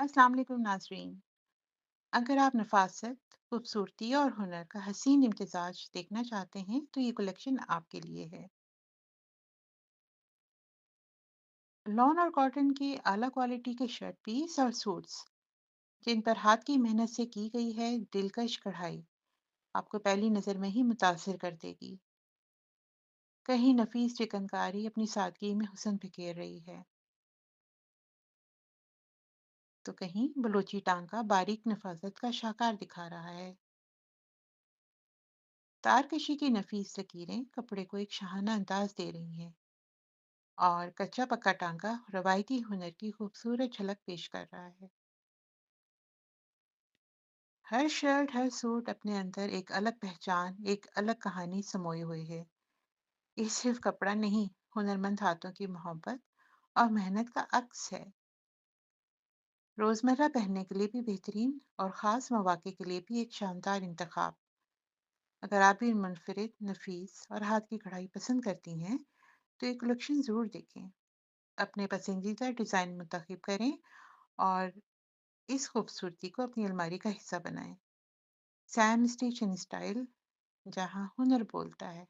अस्सलाम वालेकुम नाज़रीन। अगर आप नफ़ासत, खूबसूरती और हुनर का हसीन इम्तिज़ाज देखना चाहते हैं, तो ये कलेक्शन आपके लिए है। लॉन और कॉटन के आला क्वालिटी के शर्ट पीस और सूट्स, जिन पर हाथ की मेहनत से की गई है दिलकश कढ़ाई, आपको पहली नज़र में ही मुतासिर कर देगी। कहीं नफीस चिकनकारी अपनी सादगी में हुस्न बिखेर रही है, तो कहीं बलोची टांका बारीक नफासत का शाकार दिखा रहा है। तारकशी की नफीस लकीरें कपड़े को एक शाहाना अंदाज दे रही हैं और कच्चा पक्का टांका रवायती हुनर की खूबसूरत झलक पेश कर रहा है। हर शर्ट, हर सूट अपने अंदर एक अलग पहचान, एक अलग कहानी समोई हुई है। ये सिर्फ कपड़ा नहीं, हुनरमंद हाथों की मोहब्बत और मेहनत का अक्स है। रोजमर्रा पहनने के लिए भी बेहतरीन और ख़ास मौके के लिए भी एक शानदार इंतखाब। अगर आप भी मुनफरिद, नफीस और हाथ की कढ़ाई पसंद करती हैं, तो ये कलेक्शन ज़रूर देखें। अपने पसंदीदा डिज़ाइन मुंतखब करें और इस खूबसूरती को अपनी अलमारी का हिस्सा बनाएं। सैम स्टिच एंड स्टाइल, जहां हुनर बोलता है।